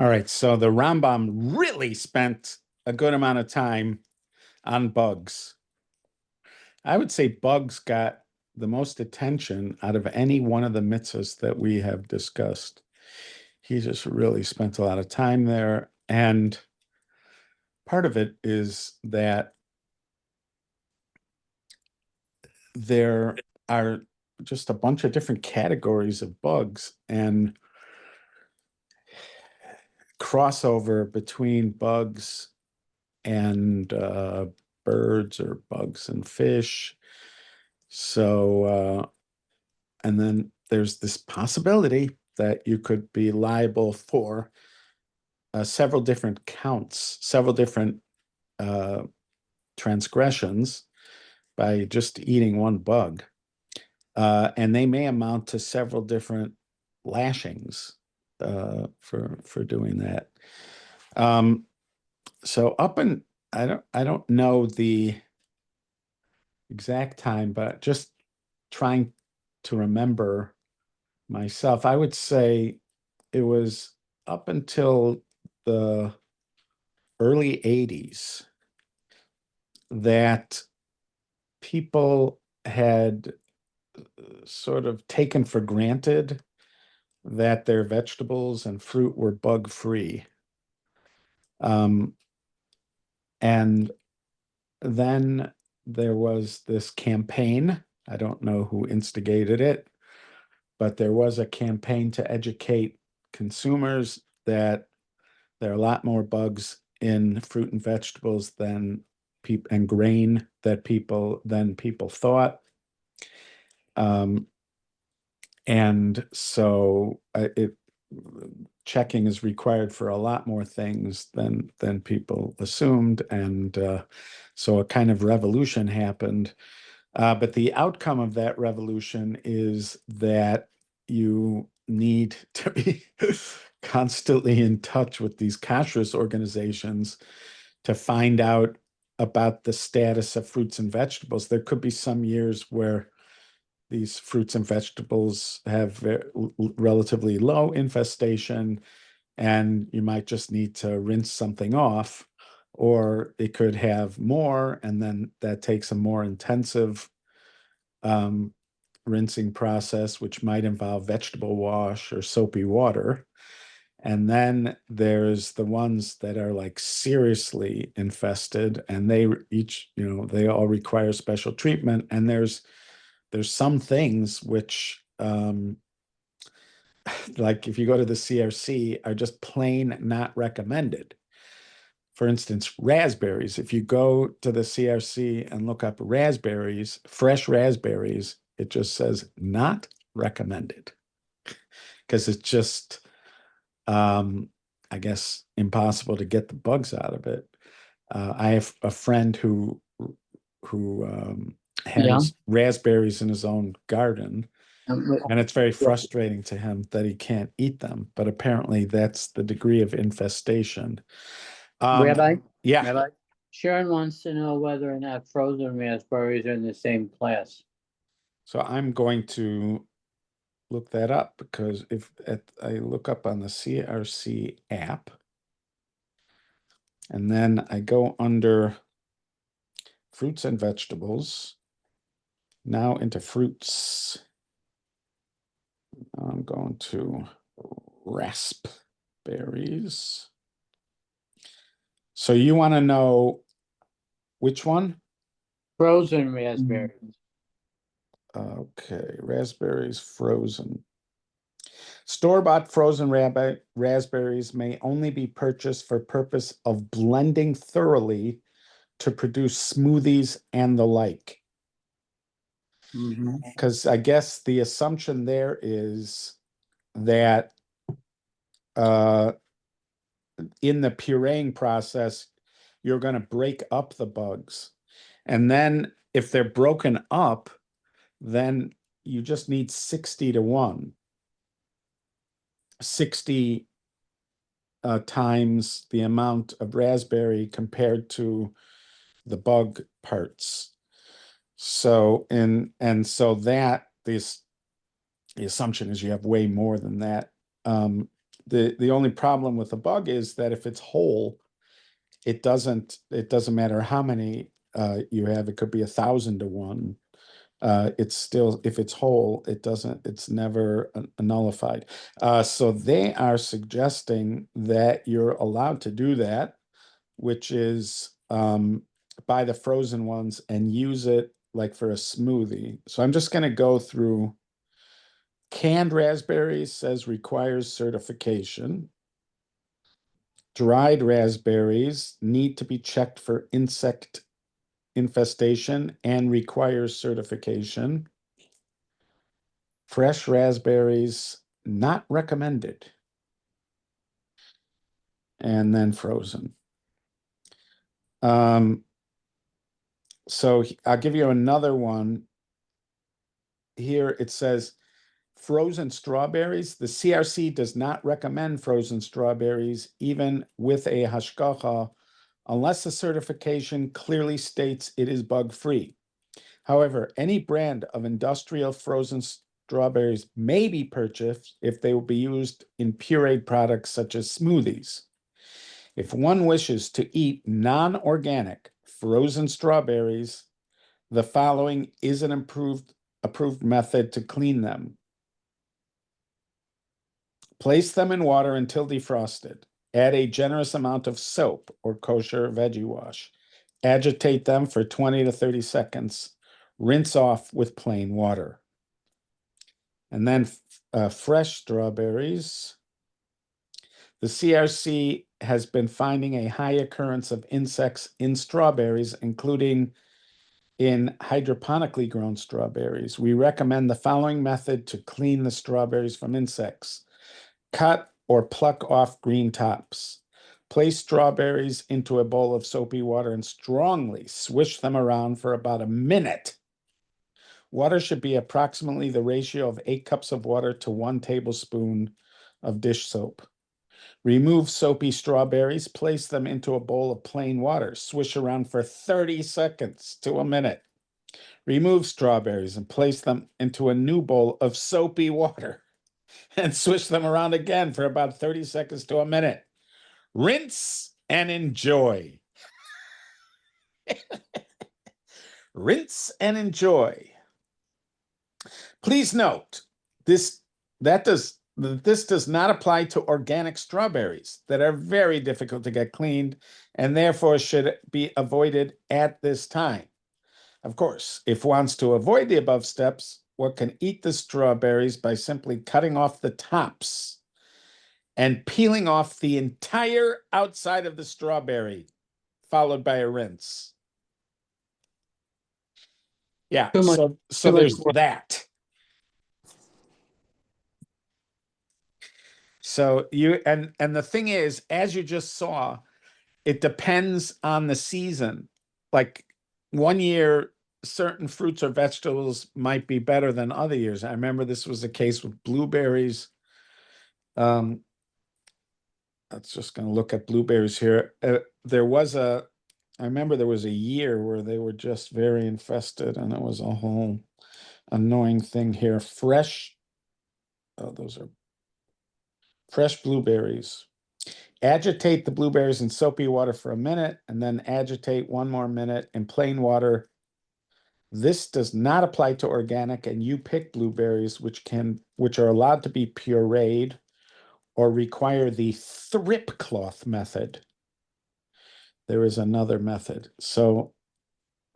All right, so the Rambam really spent a good amount of time on bugs. I would say bugs got the most attention out of any one of the mitzvahs that we have discussed. He just really spent a lot of time there. And part of it is that there are just a bunch of different categories of bugs, and crossover between bugs and birds or bugs and fish. So, and then there's this possibility that you could be liable for several different counts, several different uh, transgressions by just eating one bug. And they may amount to several different lashings for doing that. So up and I don't know the exact time, but just trying to remember myself, I would say it was up until the early 80s that people had sort of taken for granted that their vegetables and fruit were bug free. And then there was this campaign. I don't know who instigated it, but there was a campaign to educate consumers that there are a lot more bugs in fruit and vegetables than people and grain that people than people thought. And so it checking is required for a lot more things than people assumed, and so a kind of revolution happened. But the outcome of that revolution is that you need to be constantly in touch with these kashrus organizations to find out about the status of fruits and vegetables. There could be some years where these fruits and vegetables have relatively low infestation, and you might just need to rinse something off, or it could have more, and then that takes a more intensive rinsing process, which might involve vegetable wash or soapy water. And then there's the ones that are like seriously infested, and they each, they all require special treatment. And there's some things which, like if you go to the CRC, are just plain not recommended. For instance, raspberries. If you go to the CRC and look up raspberries, fresh raspberries, it just says not recommended because it's just, I guess, impossible to get the bugs out of it. I have a friend who Yeah. has raspberries in his own garden, and it's very frustrating to him that he can't eat them. But apparently, that's the degree of infestation. Rabbi, Yeah. Rabbi, Sharon wants to know whether or not frozen raspberries are in the same class. So I'm going to look that up, because if I look up on the CRC app, and then I go under fruits and vegetables, now into fruits, I'm going to raspberries. So you want to know which one? Frozen raspberries. Okay, raspberries frozen. Store-bought frozen raspberries may only be purchased for purpose of blending thoroughly to produce smoothies and the like. Because I guess the assumption there is that in the pureeing process, you're going to break up the bugs. And then if they're broken up, then you just need 60 to 1. 60 times the amount of raspberry compared to the bug parts. So and so that the assumption is you have way more than that. the only problem with the bug is that if it's whole, it doesn't matter how many you have. It could be 1,000 to 1. It's still, if it's whole, it's never nullified. So they are suggesting that you're allowed to do that, which is buy the frozen ones and use it like for a smoothie. So I'm just going to go through. Canned raspberries says requires certification. Dried raspberries need to be checked for insect infestation and requires certification. Fresh raspberries, not recommended. And then frozen. So I'll give you another one. Here it says frozen strawberries. The CRC does not recommend frozen strawberries, even with a hashgacha, unless the certification clearly states it is bug-free. However, any brand of industrial frozen strawberries may be purchased if they will be used in pureed products such as smoothies. If one wishes to eat non-organic frozen strawberries, the following is an approved method to clean them. Place them in water until defrosted. Add a generous amount of soap or kosher veggie wash. Agitate them for 20 to 30 seconds. Rinse off with plain water. And then fresh strawberries. The CRC has been finding a high occurrence of insects in strawberries, including in hydroponically grown strawberries. We recommend the following method to clean the strawberries from insects. Cut or pluck off green tops. Place strawberries into a bowl of soapy water and strongly swish them around for about a minute. Water should be approximately the ratio of 8 cups of water to 1 tablespoon of dish soap. Remove soapy strawberries, place them into a bowl of plain water, swish around for 30 seconds to a minute. Remove strawberries and place them into a new bowl of soapy water and swish them around again for about 30 seconds to a minute. Rinse and enjoy. Rinse and enjoy. Please note, this does not apply to organic strawberries that are very difficult to get cleaned and therefore should be avoided at this time. Of course, if one wants to avoid the above steps, one can eat the strawberries by simply cutting off the tops and peeling off the entire outside of the strawberry, followed by a rinse. Yeah, Too much, so too much there's work. that. So and the thing is, as you just saw, it depends on the season. Like one year, certain fruits or vegetables might be better than other years. I remember this was the case with blueberries. Um, that's just going to look at blueberries here. I remember there was a year where they were just very infested, and it was a whole annoying thing here. Those are fresh blueberries. Agitate the blueberries in soapy water for a minute, and then agitate 1 more minute in plain water. This does not apply to organic and you-pick blueberries, which are allowed to be pureed or require the thrip cloth method. There is another method. So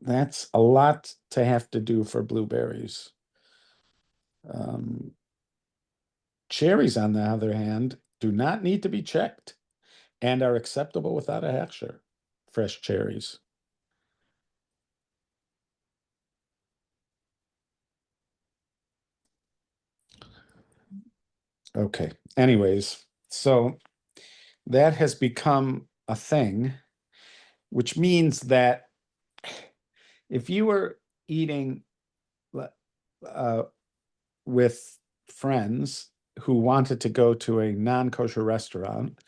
that's a lot to have to do for blueberries. Cherries, on the other hand, do not need to be checked and are acceptable without a hechsher. Fresh cherries. Okay. Anyways, so that has become a thing, which means that if you were eating uh, with friends who wanted to go to a non-kosher restaurant,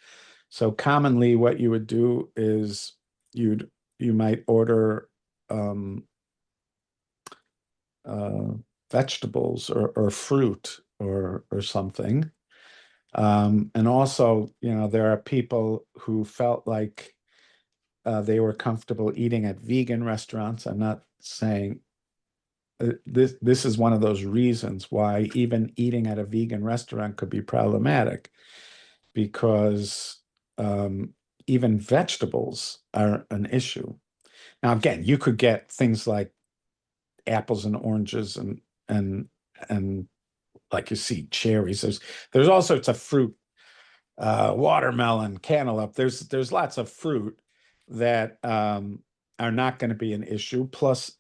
so commonly what you would do is you might order vegetables or fruit or something. And also, there are people who felt like they were comfortable eating at vegan restaurants. I'm not saying this is one of those reasons why even eating at a vegan restaurant could be problematic because even vegetables are an issue. Now, again, you could get things like apples and oranges and and like you see cherries. There's all sorts of fruit, watermelon, cantaloupe. There's lots of fruit that are not going to be an issue. Plus,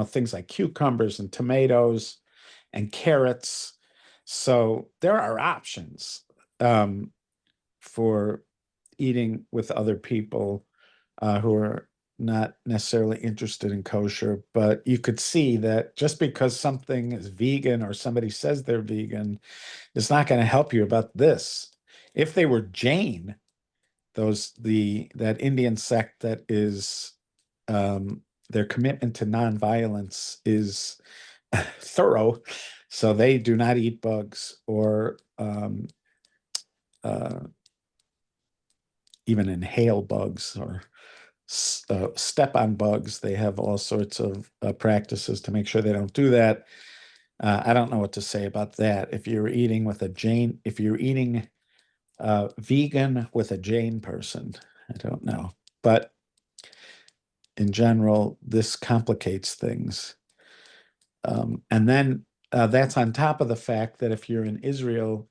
things like cucumbers and tomatoes and carrots. So there are options um, for eating with other people who are not necessarily interested in kosher, but you could see that just because something is vegan or somebody says they're vegan, it's not going to help you about this. If they were Jain, that Indian sect that is their commitment to nonviolence is thorough, so they do not eat bugs or uh, even inhale bugs or step on bugs. They have all sorts of practices to make sure they don't do that. I don't know what to say about that. If you're eating vegan with a Jain person, I don't know. But in general, this complicates things. And then that's on top of the fact that if you're in Israel,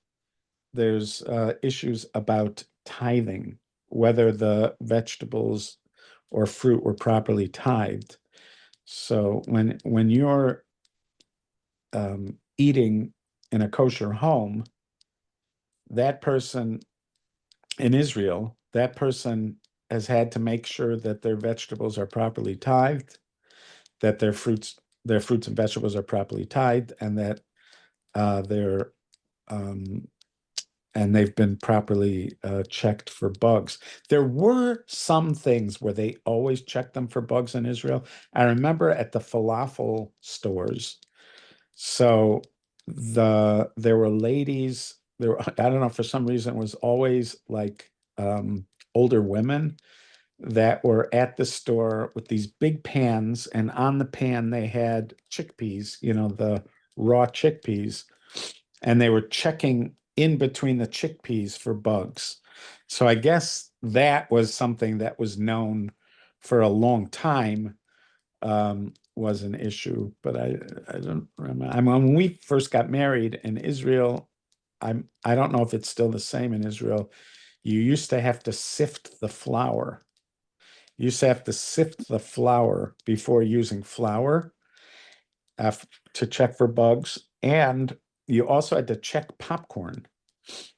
there's issues about tithing, whether the vegetables or fruit were properly tithed. So when you're eating in a kosher home, that person in Israel, that person has had to make sure that their vegetables are properly tithed, that their fruits and vegetables are properly tithed, and that they're um, and they've been properly checked for bugs. There were some things where they always checked them for bugs in Israel. I remember at the falafel stores. So there were ladies. I don't know, for some reason it was always like older women that were at the store with these big pans, and on the pan they had chickpeas, the raw chickpeas, and they were checking in between the chickpeas for bugs. So I guess that was something that was known for a long time, was an issue, but I don't remember. I mean, when we first got married in Israel, I don't know if it's still the same in Israel. You used to have to sift the flour. You used to have to sift the flour before using flour to check for bugs. And you also had to check popcorn.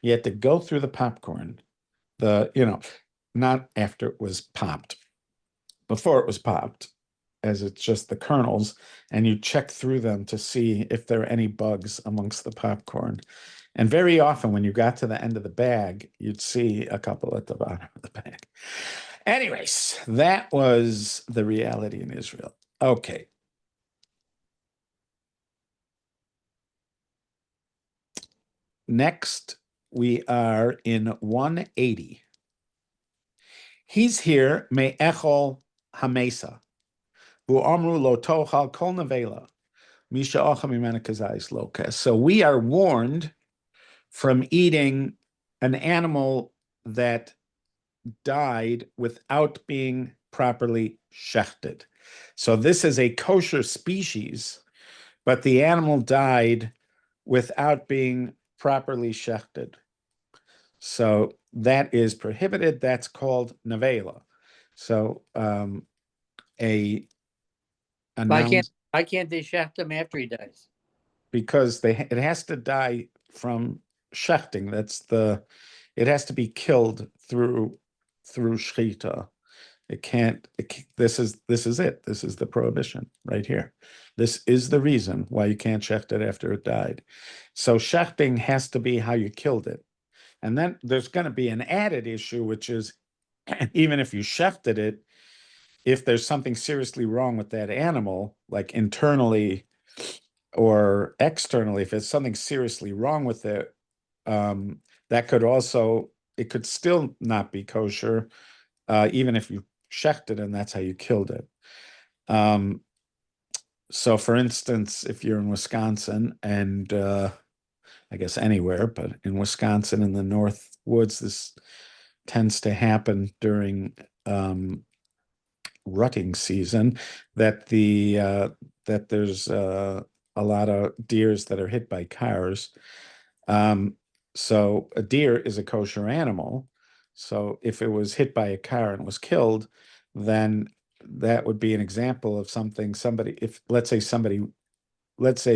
You had to go through the popcorn, not after it was popped, before it was popped, as it's just the kernels, and you check through them to see if there are any bugs amongst the popcorn. And very often, when you got to the end of the bag, you'd see a couple at the bottom of the bag. Anyways, that was the reality in Israel. Okay. Next, we are in 180. He's here, me echol hamesa, who amru lo tochal kol nevela, misha ocha mimena kazayis lokas. So we are warned from eating an animal that died without being properly shechted. So this is a kosher species, but the animal died without being properly shechted. So that is prohibited. That's called nevela. So a Why can't noun, why can't they shaft him after he dies? because it has to die from shechting. It has to be killed through shechita. This is it. This is the prohibition right here. This is the reason why you can't shecht it after it died. So shechting has to be how you killed it. And then there's going to be an added issue, which is even if you shefted it, if there's something seriously wrong with that animal, like internally or externally, if there's something seriously wrong with it, that could also, it could still not be kosher, even if you shecht it and that's how you killed it. Um, so for instance, if you're in Wisconsin and I guess anywhere, but in Wisconsin in the North Woods, this tends to happen during rutting season, that there's a lot of deers that are hit by cars. Um, so a deer is a kosher animal. So if it was hit by a car and was killed, then that would be an example of something somebody, if let's say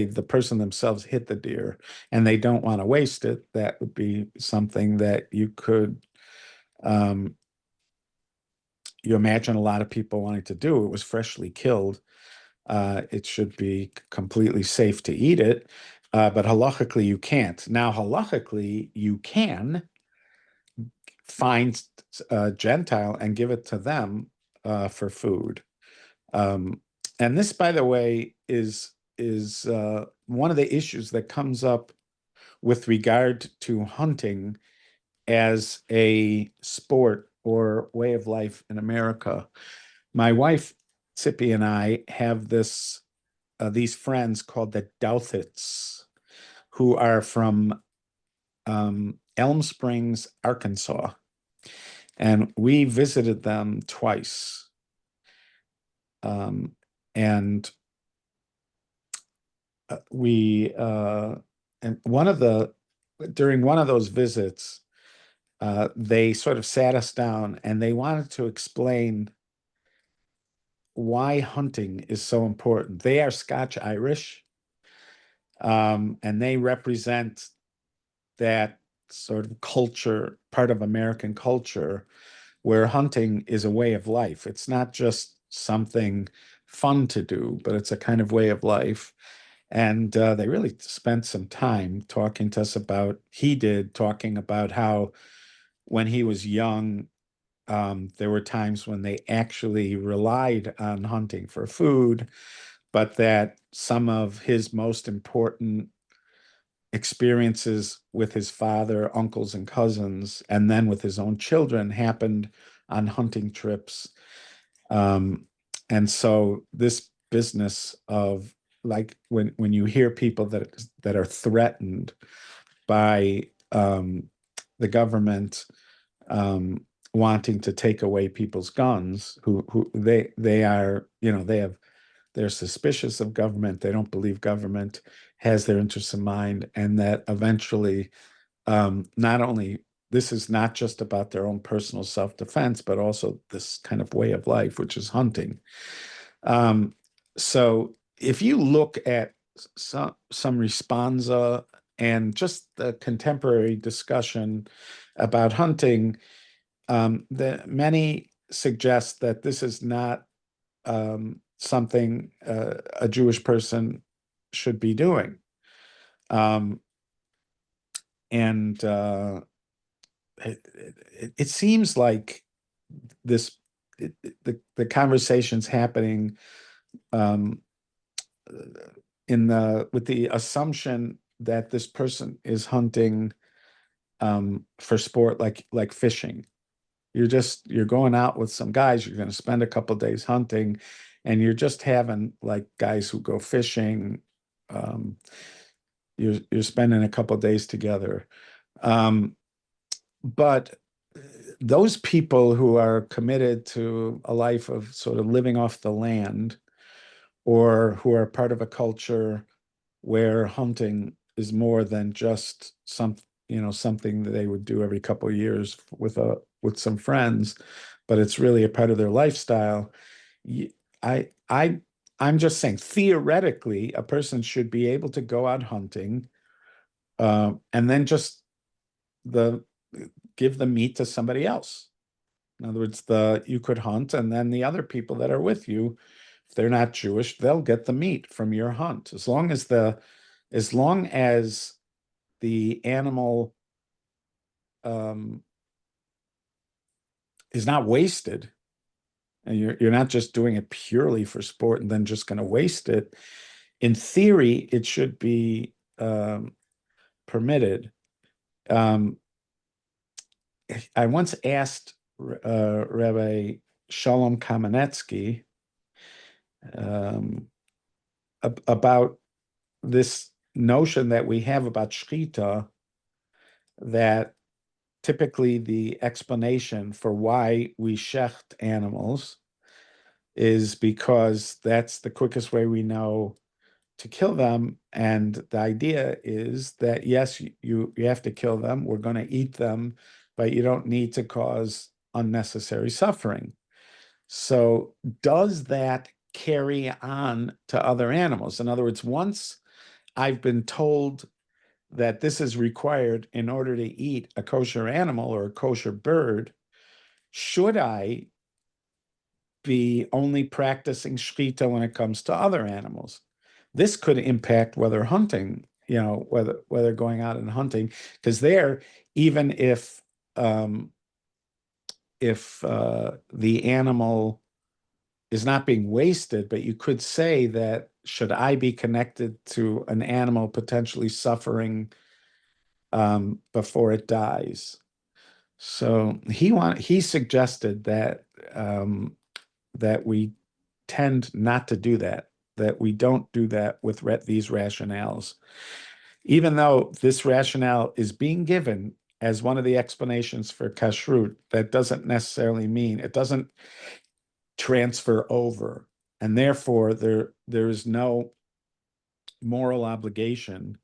the person themselves hit the deer and they don't want to waste it, that would be something that um, you imagine a lot of people wanting to do. It was freshly killed. It should be completely safe to eat it. But halachically, you can't. Now, halachically, you can find a Gentile and give it to them for food. Um, and this, by the way, is one of the issues that comes up with regard to hunting as a sport or way of life in America. My wife, Tsippi, and I have these friends called the Douthits, who are from Elm Springs, Arkansas. And we visited them twice. Um, and we and during one of those visits, they sort of sat us down and they wanted to explain why hunting is so important. They are Scotch Irish, and they represent that sort of culture, part of American culture, where hunting is a way of life. It's not just something fun to do, but it's a kind of way of life. And they really spent some time talking to us about, talking about how when he was young, there were times when they actually relied on hunting for food, but that some of his most important experiences with his father, uncles, and cousins, and then with his own children happened on hunting trips. Um, and so this business of, like, when you hear people that are threatened by the government wanting to take away people's guns, who they are, they're suspicious of government. They don't believe government has their interests in mind, and that eventually, not only this is not just about their own personal self-defense, but also this kind of way of life, which is hunting. Um, so if you look at some responsa and just the contemporary discussion about hunting, many suggest that this is not something a Jewish person should be doing. Um, and it seems like this the conversations happening um, in the with the assumption that this person is hunting for sport, like fishing. You're going out with some guys, you're going to spend a couple days hunting, and you're just having, like, guys who go fishing. Um, you're spending a couple days together. Um, but those people who are committed to a life of sort of living off the land, or who are part of a culture where hunting is more than just something that they would do every couple of years with some friends, but it's really a part of their lifestyle. I I I'm just saying, theoretically, a person should be able to go out hunting, and then just the give the meat to somebody else. In other words, you could hunt, and then the other people that are with you, if they're not Jewish, they'll get the meat from your hunt. As long as the animal um, is not wasted, and you're not just doing it purely for sport and then just going to waste it. In theory, it should be permitted. Um, I once asked Rabbi Shalom Kamenetsky about this notion that we have about shchita, that typically the explanation for why we shecht animals is because that's the quickest way we know to kill them. And the idea is that, yes, you have to kill them. We're going to eat them, but you don't need to cause unnecessary suffering. So does that carry on to other animals? In other words, once I've been told that this is required in order to eat a kosher animal or a kosher bird, should I be only practicing shchita when it comes to other animals? This could impact whether hunting, whether going out and hunting, because there, even if the animal is not being wasted, but you could say that, should I be connected to an animal potentially suffering before it dies? So he suggested that that we tend not to do that, that we don't do that with these rationales, even though this rationale is being given as one of the explanations for kashrut. That doesn't necessarily mean it doesn't transfer over, and therefore there is no moral obligation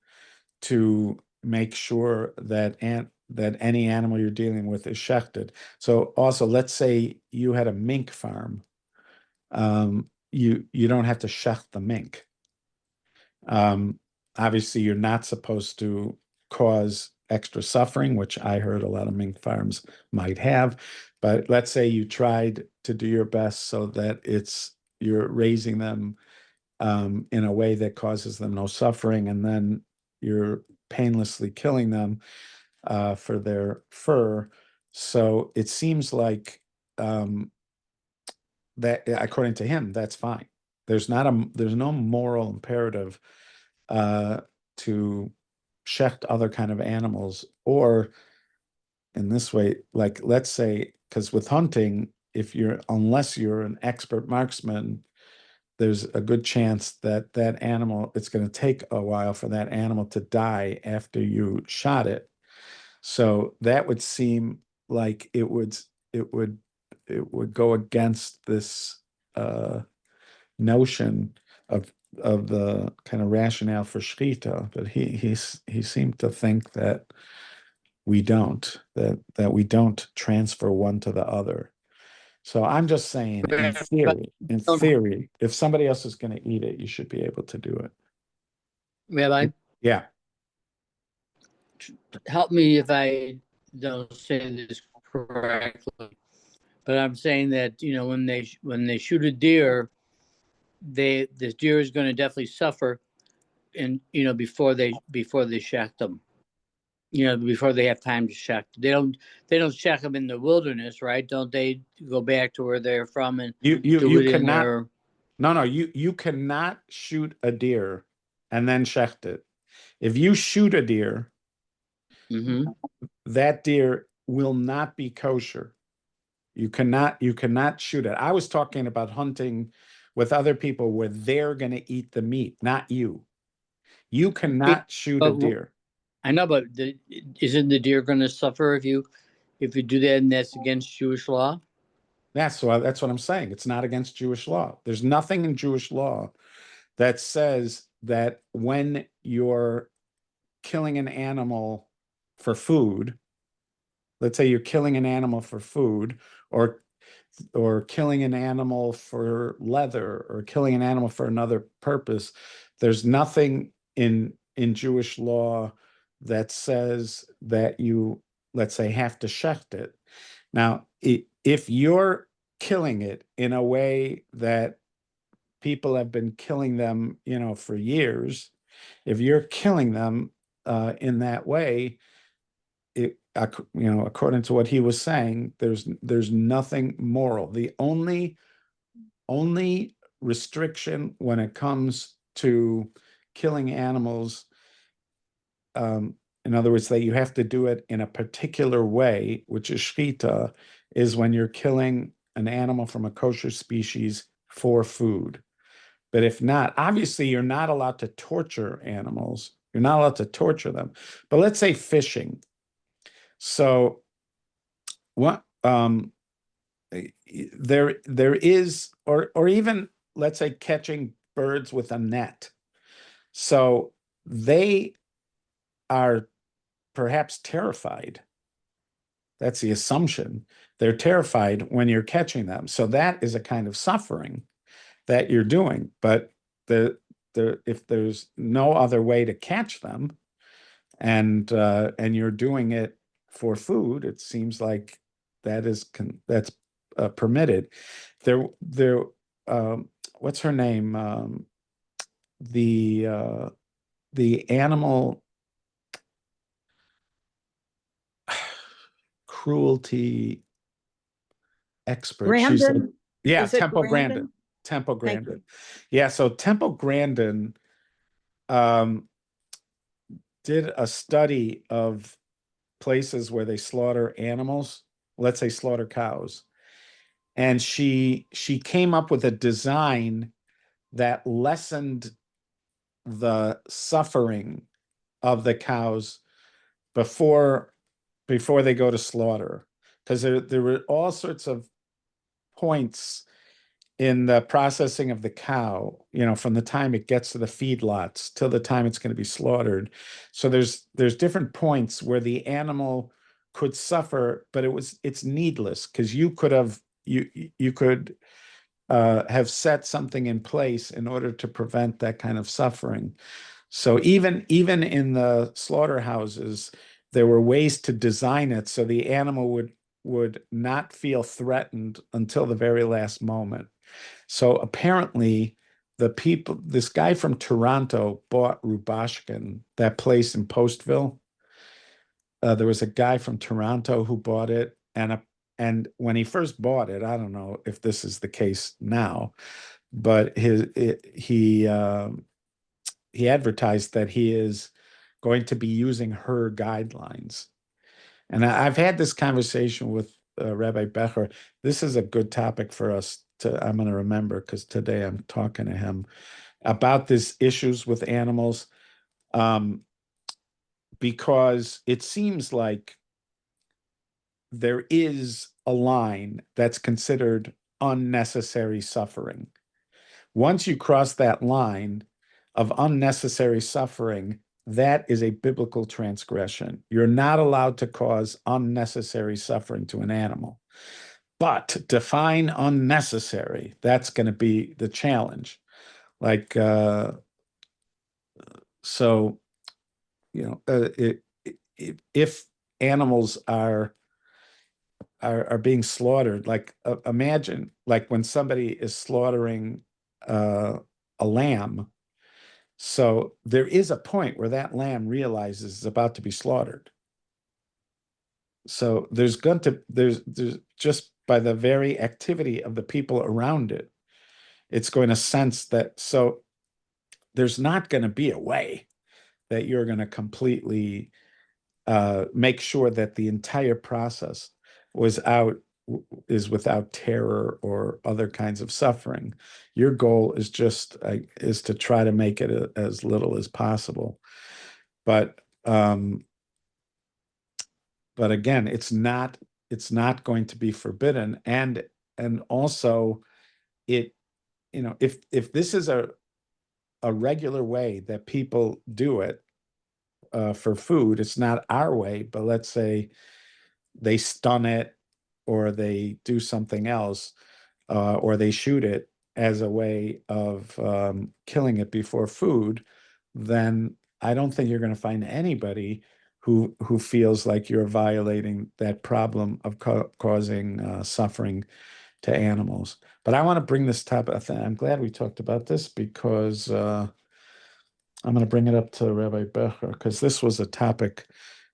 to make sure that any animal you're dealing with is shechted. So also, let's say you had a mink farm. You don't have to shecht the mink. Obviously, you're not supposed to cause extra suffering, which I heard a lot of mink farms might have. But let's say you tried to do your best so that you're raising them in a way that causes them no suffering, and then you're painlessly killing them for their fur. So it seems like that, according to him, that's fine. There's no moral imperative to shecht other kind of animals, or in this way, like, let's say, because with hunting, unless you're an expert marksman, there's a good chance that animal, it's going to take a while for that animal to die after you shot it. So that would seem like it would go against this notion of the kind of rationale for shchita, but he seemed to think that we don't transfer one to the other. So I'm just saying, in theory, if somebody else is going to eat it, you should be able to do it. Rabbi, Yeah. help me if I don't say this correctly, but I'm saying that when they shoot a deer, this deer is going to definitely suffer, and before they shack them. Before they have time to shack. They don't shack them in the wilderness, right? Don't they go back to where they're from and do You it in cannot. their? No, you cannot shoot a deer and then shecht it. If you shoot a deer, Mm-hmm. that deer will not be kosher. You cannot shoot it. I was talking about hunting with other people where they're going to eat the meat, not you. You cannot shoot a But deer. I know, but isn't the deer going to suffer if you do that, and that's against Jewish law? That's what I'm saying. It's not against Jewish law. There's nothing in Jewish law that says that when you're killing an animal for food, let's say you're killing an animal for food, or killing an animal for leather, or killing an animal for another purpose, there's nothing in Jewish law that says that you, let's say, have to shecht it. Now, if you're killing it in a way that people have been killing them, for years, if you're killing them in that way, according to what he was saying, there's nothing moral. The only restriction when it comes to killing animals, In other words, that you have to do it in a particular way, which is shchita, is when you're killing an animal from a kosher species for food. But if not, obviously you're not allowed to torture animals. You're not allowed to torture them. But let's say fishing. So what there is, or even let's say catching birds with a net. So they are perhaps terrified. That's the assumption. They're terrified when you're catching them. So that is a kind of suffering that you're doing. But if there's no other way to catch them, and you're doing it for food, it seems like that's permitted. There, what's her name? The the animal cruelty expert. She's Grandin, yeah, is it Temple Grandin? Grandin. Temple Thank Grandin. you. Yeah, so Temple Grandin did a study of places where they slaughter animals, let's say slaughter cows. And she came up with a design that lessened the suffering of the cows before they go to slaughter. Because there were all sorts of points in the processing of the cow, from the time it gets to the feedlots till the time it's going to be slaughtered. So there's different points where the animal could suffer, but it's needless because you could have set something in place in order to prevent that kind of suffering. So even in the slaughterhouses, there were ways to design it so the animal would not feel threatened until the very last moment. So apparently, this guy from Toronto bought Rubashkin, that place in Postville. There was a guy from Toronto who bought it, and when he first bought it, I don't know if this is the case now, but he advertised that he is going to be using her guidelines. And I've had this conversation with Rabbi Becher. This is a good topic for us I'm going to remember because today I'm talking to him about these issues with animals, because it seems like there is a line that's considered unnecessary suffering. Once you cross that line of unnecessary suffering, that is a biblical transgression. You're not allowed to cause unnecessary suffering to an animal. But define unnecessary. That's going to be the challenge. Like, so, if animals are being slaughtered, like imagine like when somebody is slaughtering a lamb. So there is a point where that lamb realizes it's about to be slaughtered. So there's just by the very activity of the people around it, it's going to sense that. So there's not going to be a way that you're going to completely make sure that the entire process is without terror or other kinds of suffering. Your goal is is to try to make it as little as possible. But again, it's not going to be forbidden. And also it, if this is a regular way that people do it for food, it's not our way, but let's say they stun it or they do something else, or they shoot it as a way of killing it before food, then I don't think you're going to find anybody who feels like you're violating that problem of causing suffering to animals. But I want to bring this topic. I'm glad we talked about this because I'm going to bring it up to Rabbi Becher because this was a topic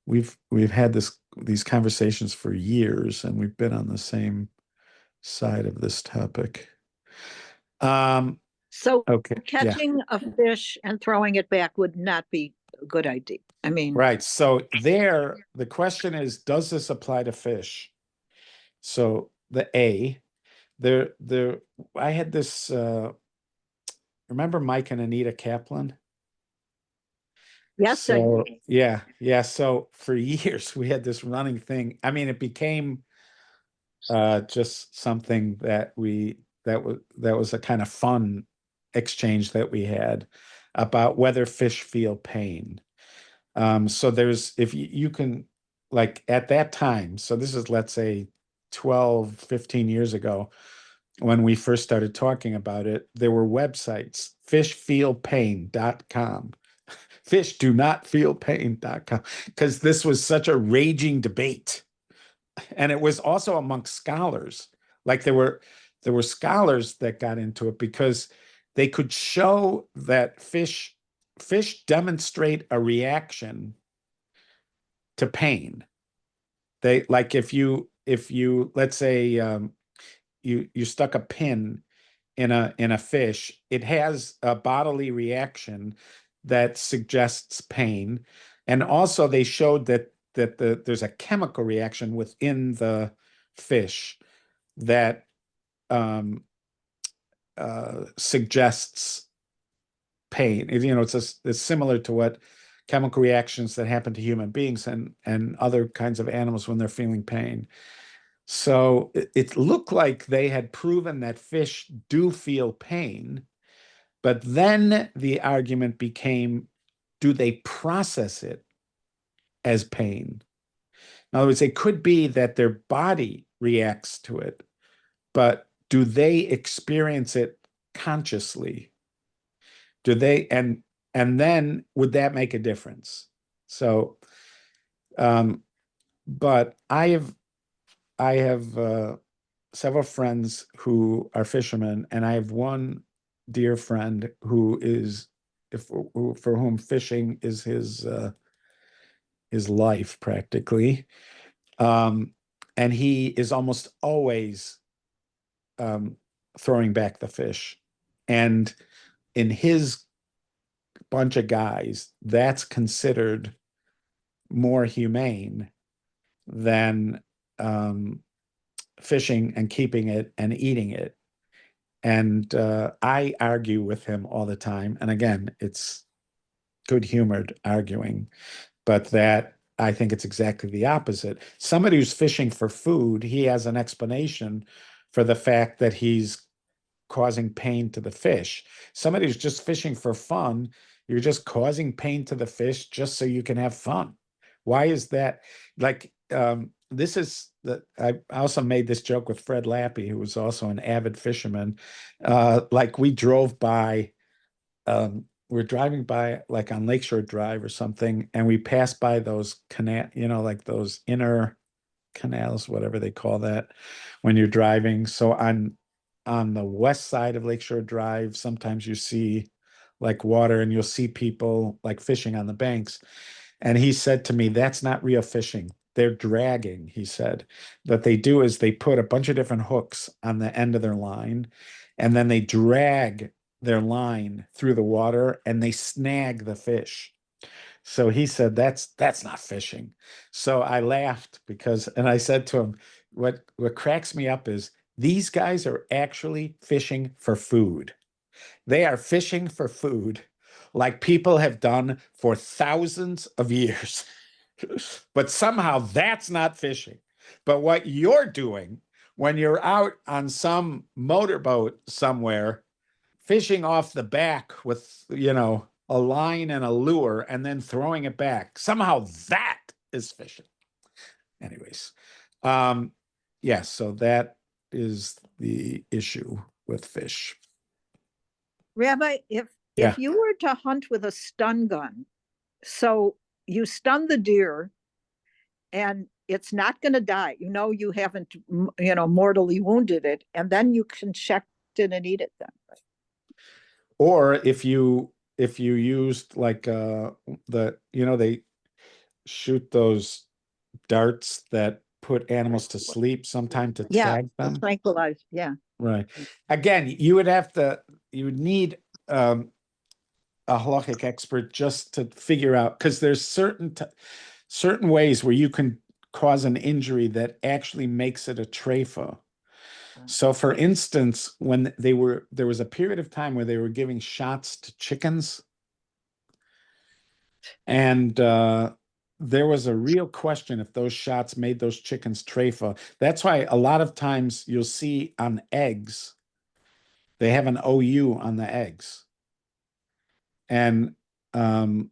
we've had these conversations for years, and we've been on the same side of this topic. So Okay, yeah. catching a fish and throwing it back would not be a good idea. I mean, Right. So there, the question is, does this apply to fish? So the A, I had this, remember Mike and Anita Kaplan? yes, I So do. yeah. So for years we had this running thing. I mean, it became just something that was a kind of fun exchange that we had about whether fish feel pain. So there's, if you can, like at that time, so this is, let's say 12, 15 years ago, when we first started talking about it, there were websites, fishfeelpain.com, fishdonotfeelpain.com, because this was such a raging debate. And it was also amongst scholars. Like there were scholars that got into it because they could show that fish demonstrate a reaction to pain. They, like, if you let's say, you stuck a pin in a fish, it has a bodily reaction that suggests pain. And also they showed that there's a chemical reaction within the fish that suggests pain. It's similar to what chemical reactions that happen to human beings and other kinds of animals when they're feeling pain. So it looked like they had proven that fish do feel pain, but then the argument became, do they process it as pain? In other words, it could be that their body reacts to it, but do they experience it consciously? Do they, and then would that make a difference? So, but I have several friends who are fishermen, and I have one dear friend who is, for whom fishing is his life practically. And he is almost always throwing back the fish. And in his bunch of guys, that's considered more humane than fishing and keeping it and eating it. And I argue with him all the time. And again, it's good-humored arguing, but that I think it's exactly the opposite. Somebody who's fishing for food, he has an explanation for the fact that he's causing pain to the fish. Somebody who's just fishing for fun, you're just causing pain to the fish just so you can have fun. Why is that? Like, this is that I also made this joke with Fred Lappy, who was also an avid fisherman. Like we drove by, we're driving by like on Lakeshore Drive or something, and we passed by those like those inner canals, whatever they call that, when you're driving. So on the west side of Lakeshore Drive, sometimes you see like water and you'll see people like fishing on the banks. And he said to me, that's not real fishing. They're dragging, he said. What they do is they put a bunch of different hooks on the end of their line, and then they drag their line through the water and they snag the fish. So he said, that's not fishing. So I laughed and I said to him, what cracks me up is these guys are actually fishing for food. They are fishing for food like people have done for thousands of years. But somehow that's not fishing. But what you're doing when you're out on some motorboat somewhere, fishing off the back with, a line and a lure and then throwing it back, somehow that is fishing. Anyways, yes, so that is the issue with fish. Rabbi, Yeah. if you were to hunt with a stun gun, so you stun the deer and it's not going to die, you haven't mortally wounded it, and then you can check it and eat it then. Or if you used like they shoot those darts that put animals to sleep sometime to Yeah, tag them. tranquilize. Yeah. Right. Again, you would need a halachic expert just to figure out, because there's certain ways where you can cause an injury that actually makes it a treifa. So, for instance, when there was a period of time where they were giving shots to chickens, and there was a real question if those shots made those chickens treifa. That's why a lot of times you'll see on eggs, they have an OU on the eggs. And the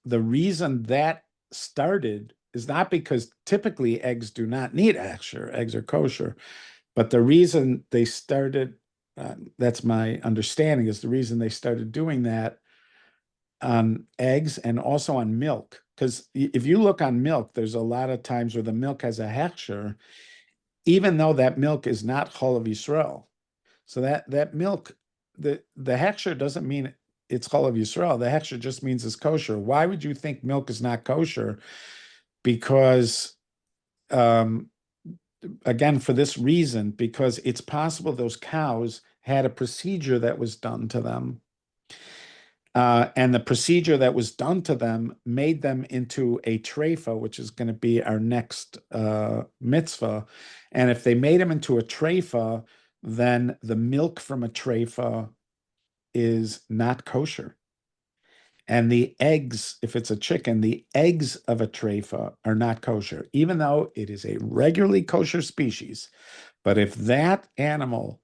reason that started is not because typically eggs do not need hechsher, eggs are kosher, but the reason they started, that's my understanding, is the reason they started doing that on eggs and also on milk. Because if you look on milk, there's a lot of times where the milk has a hechsher, even though that milk is not chol of Yisrael. So that milk, the hechsher doesn't mean it's chol of Yisrael. The hechsher just means it's kosher. Why would you think milk is not kosher? Because again, for this reason, because it's possible those cows had a procedure that was done to them. And the procedure that was done to them made them into a treifa, which is going to be our next mitzvah. And if they made them into a treifa, then the milk from a treifa is not kosher. And the eggs, if it's a chicken, the eggs of a treifa are not kosher, even though it is a regularly kosher species. But if that animal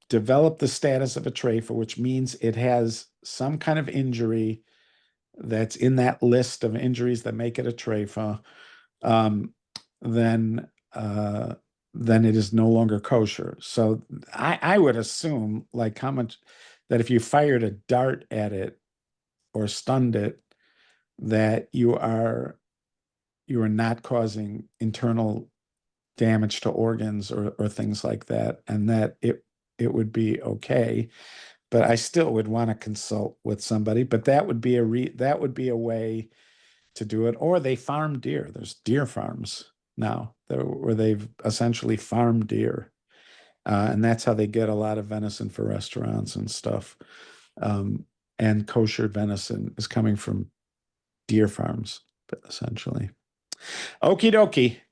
developed the status of a treifa, which means it has some kind of injury that's in that list of injuries that make it a treifa, then it is no longer kosher. So I would assume, like, how much that if you fired a dart at it or stunned it, that you are not causing internal damage to organs or things like that, and that it would be okay. But I still would want to consult with somebody. But that would be a way to do it. Or they farm deer. There's deer farms now where they've essentially farmed deer. And that's how they get a lot of venison for restaurants and stuff. And kosher venison is coming from deer farms, essentially. Okie dokie.